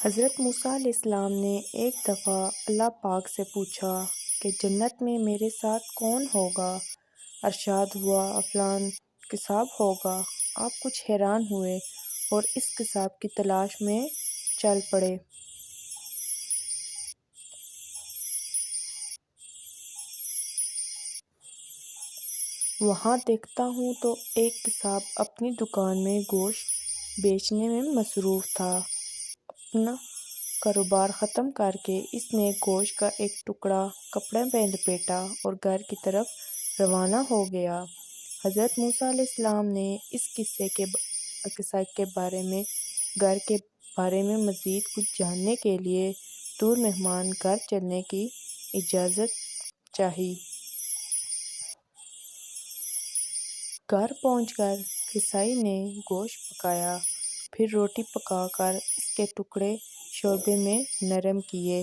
حضرت موسیٰ علیہ السلام نے ایک دفعہ اللہ پاک سے پوچھا کہ جنت میں میرے ساتھ کون ہوگا؟ ارشاد ہوا فلاں کساب ہوگا۔ آپ کچھ حیران ہوئے اور اس کساب کی تلاش میں چل پڑے۔ وہاں دیکھتا ہوں تو ایک کساب اپنی دکان میں گوشت بیچنے میں مصروف تھا۔ اپنا کاروبار ختم کر کے اس نے گوشت کا ایک ٹکڑا کپڑے میں لپیٹا اور گھر کی طرف روانہ ہو گیا۔ حضرت موسیٰ علیہ السلام نے اس قصے کے بارے میں گھر کے بارے میں مزید کچھ جاننے کے لیے دور مہمان گھر چلنے کی اجازت چاہی۔ گھر پہنچ کر قصائی نے گوشت پکایا، پھر روٹی پکا کر اس کے ٹکڑے شوربے میں نرم کیے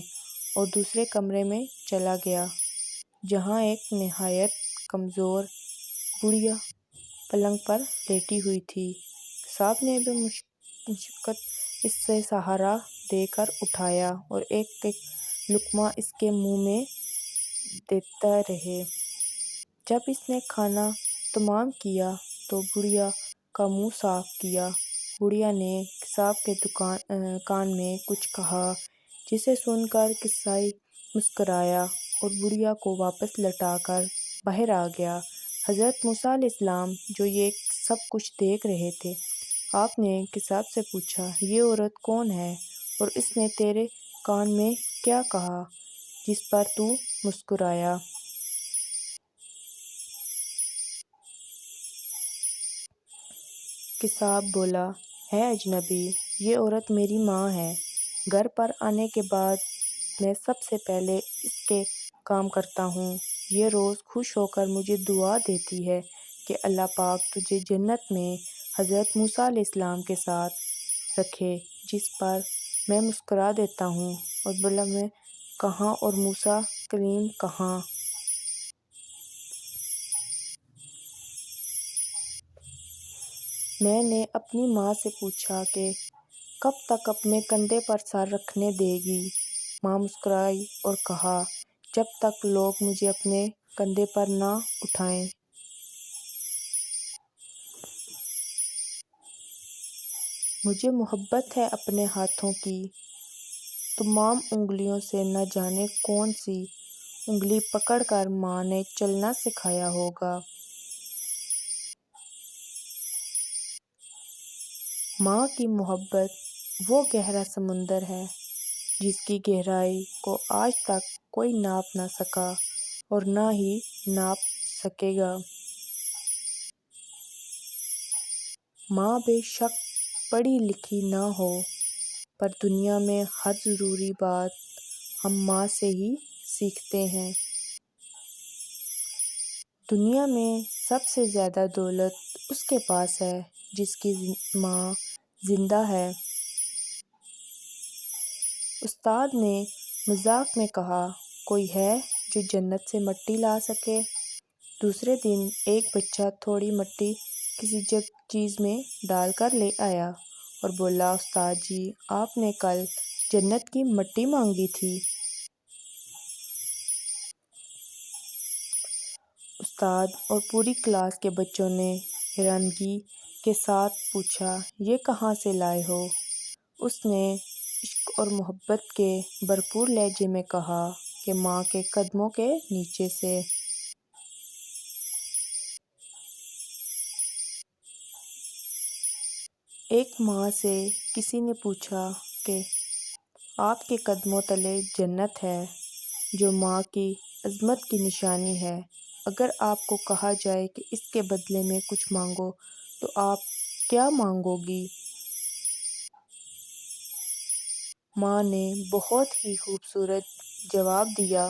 اور دوسرے کمرے میں چلا گیا جہاں ایک نہایت کمزور بڑھیا پلنگ پر لیٹی ہوئی تھی۔ قصاب نے بمشقت اس سے سہارا دے کر اٹھایا اور ایک ایک لقمہ اس کے منہ میں دیتا رہے۔ جب اس نے کھانا تمام کیا تو بڑھیا کا منہ صاف کیا۔ بڑھیا نے قصاب کے کان میں کچھ کہا جسے سن کر قصائی مسکرایا اور بڑھیا کو واپس لوٹا کر باہر آ گیا۔ حضرت موسیٰ علیہ السلام جو یہ سب کچھ دیکھ رہے تھے، آپ نے قصاب سے پوچھا، یہ عورت کون ہے اور اس نے تیرے کان میں کیا کہا جس پر تو مسکرایا؟ قصاب بولا، اے اجنبی، یہ عورت میری ماں ہے۔ گھر پر آنے کے بعد میں سب سے پہلے اس کے کام کرتا ہوں۔ یہ روز خوش ہو کر مجھے دعا دیتی ہے کہ اللہ پاک تجھے جنت میں حضرت موسیٰ علیہ السلام کے ساتھ رکھے، جس پر میں مسکرا دیتا ہوں اور بولا میں کہاں اور موسیٰ کلیم کہاں؟ میں نے اپنی ماں سے پوچھا کہ کب تک اپنے کندھے پر سر رکھنے دے گی؟ ماں مسکرائی اور کہا، جب تک لوگ مجھے اپنے کندھے پر نہ اٹھائیں۔ مجھے محبت ہے اپنے ہاتھوں کی تمام انگلیوں سے، نہ جانے کون سی انگلی پکڑ کر ماں نے چلنا سکھایا ہوگا۔ ماں کی محبت وہ گہرا سمندر ہے جس کی گہرائی کو آج تک کوئی ناپ نہ سکا اور نہ ہی ناپ سکے گا۔ ماں بے شک پڑھی لکھی نہ ہو، پر دنیا میں ہر ضروری بات ہم ماں سے ہی سیکھتے ہیں۔ دنیا میں سب سے زیادہ دولت اس کے پاس ہے جس کی ماں زندہ ہے۔ استاد نے مذاق میں کہا، کوئی ہے جو جنت سے مٹی لا سکے؟ دوسرے دن ایک بچہ تھوڑی مٹی کسی چیز میں ڈال کر لے آیا اور بولا، استاد جی، آپ نے کل جنت کی مٹی مانگی تھی۔ استاد اور پوری کلاس کے بچوں نے حیرانگی کے ساتھ پوچھا، یہ کہاں سے لائے ہو؟ اس نے عشق اور محبت کے بھرپور لہجے میں کہا کہ ماں کے قدموں کے نیچے سے۔ ایک ماں سے کسی نے پوچھا کہ آپ کے قدموں تلے جنت ہے، جو ماں کی عظمت کی نشانی ہے۔ اگر آپ کو کہا جائے کہ اس کے بدلے میں کچھ مانگو تو آپ کیا مانگو گی؟ ماں نے بہت ہی خوبصورت جواب دیا،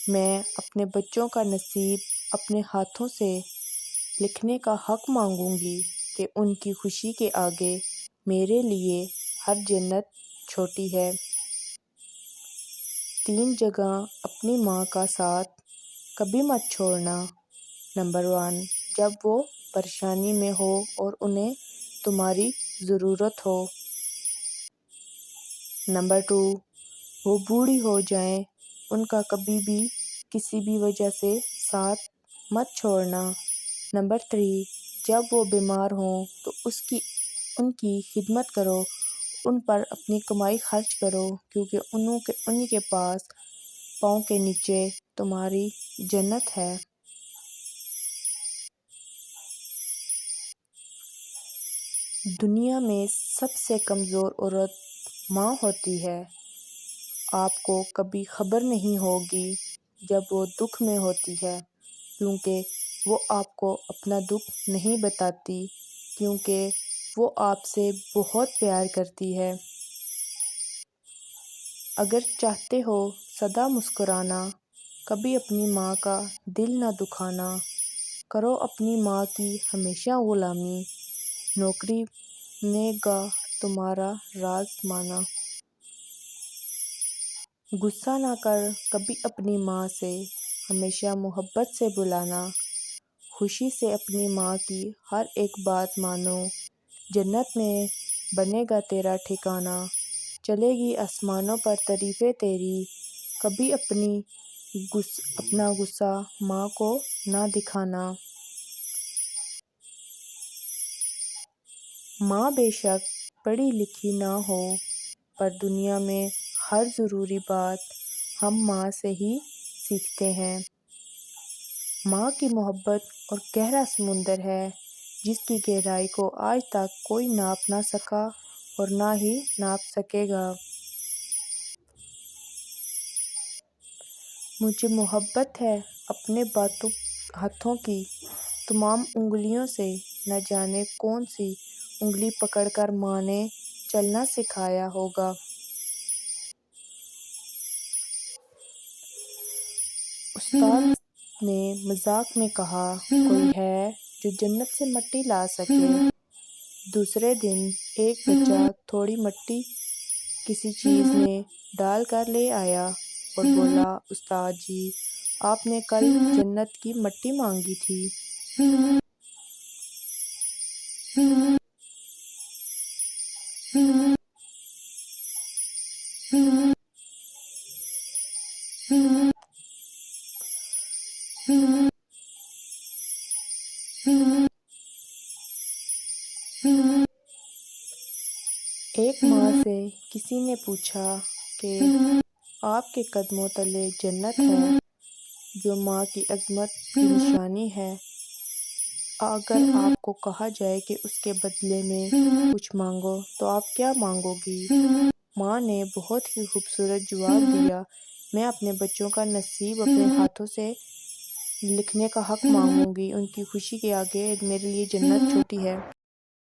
میں اپنے بچوں کا نصیب اپنے ہاتھوں سے لکھنے کا حق مانگوں گی کہ ان کی خوشی کے آگے میرے لیے ہر جنت چھوٹی ہے۔ 3 جگہ اپنی ماں کا ساتھ کبھی مت چھوڑنا۔ نمبر 1، جب وہ پریشانی میں ہو اور انہیں تمہاری ضرورت ہو۔ نمبر 2، وہ بوڑھی ہو جائیں، ان کا کبھی بھی کسی بھی وجہ سے ساتھ مت چھوڑنا۔ نمبر 3، جب وہ بیمار ہوں تو ان کی خدمت کرو، ان پر اپنی کمائی خرچ کرو، کیونکہ انہی کے پاس پاؤں کے نیچے تمہاری جنت ہے۔ دنیا میں سب سے کمزور عورت ماں ہوتی ہے۔ آپ کو کبھی خبر نہیں ہوگی جب وہ دکھ میں ہوتی ہے، کیونکہ وہ آپ کو اپنا دکھ نہیں بتاتی، کیونکہ وہ آپ سے بہت پیار کرتی ہے۔ اگر چاہتے ہو سدا مسکرانا، کبھی اپنی ماں کا دل نہ دکھانا، کرو اپنی ماں کی ہمیشہ غلامی، نوکری نے گا تمہارا راز مانا۔ غصہ نہ کر کبھی اپنی ماں سے، ہمیشہ محبت سے بلانا، خوشی سے اپنی ماں کی ہر ایک بات مانو، جنت میں بنے گا تیرا ٹھکانہ، چلے گی آسمانوں پر تعریفیں تیری، کبھی اپنا غصہ ماں کو نہ دکھانا۔ ماں بے شک پڑھی لکھی نہ ہو، پر دنیا میں ہر ضروری بات ہم ماں سے ہی سیکھتے ہیں۔ ماں کی محبت اور گہرا سمندر ہے، جس کی گہرائی کو آج تک کوئی ناپ نہ سکا اور نہ ہی ناپ سکے گا۔ مجھے محبت ہے اپنے ہاتھوں کی تمام انگلیوں سے، نہ جانے کون سی انگلی پکڑ کر ماں نے چلنا سکھایا ہوگا۔ استاد نے مذاق میں کہا، کوئی ہے جو جنت سے مٹی لا سکے؟ دوسرے دن ایک بچہ تھوڑی مٹی کسی چیز میں ڈال کر لے آیا اور بولا، استاد جی، آپ نے کل جنت کی مٹی مانگی تھی۔ ایک ماں سے کسی نے پوچھا کہ آپ کے قدموں تلے جنت ہے، جو ماں کی عظمت کی نشانی ہے، اگر آپ کو کہا جائے کہ اس کے بدلے میں کچھ مانگو تو آپ کیا مانگو گی؟ ماں نے بہت ہی خوبصورت جواب دیا، میں اپنے بچوں کا نصیب اپنے ہاتھوں سے لکھنے کا حق مانگوں گی، ان کی خوشی کے آگے میرے لیے جنت چھوٹی ہے۔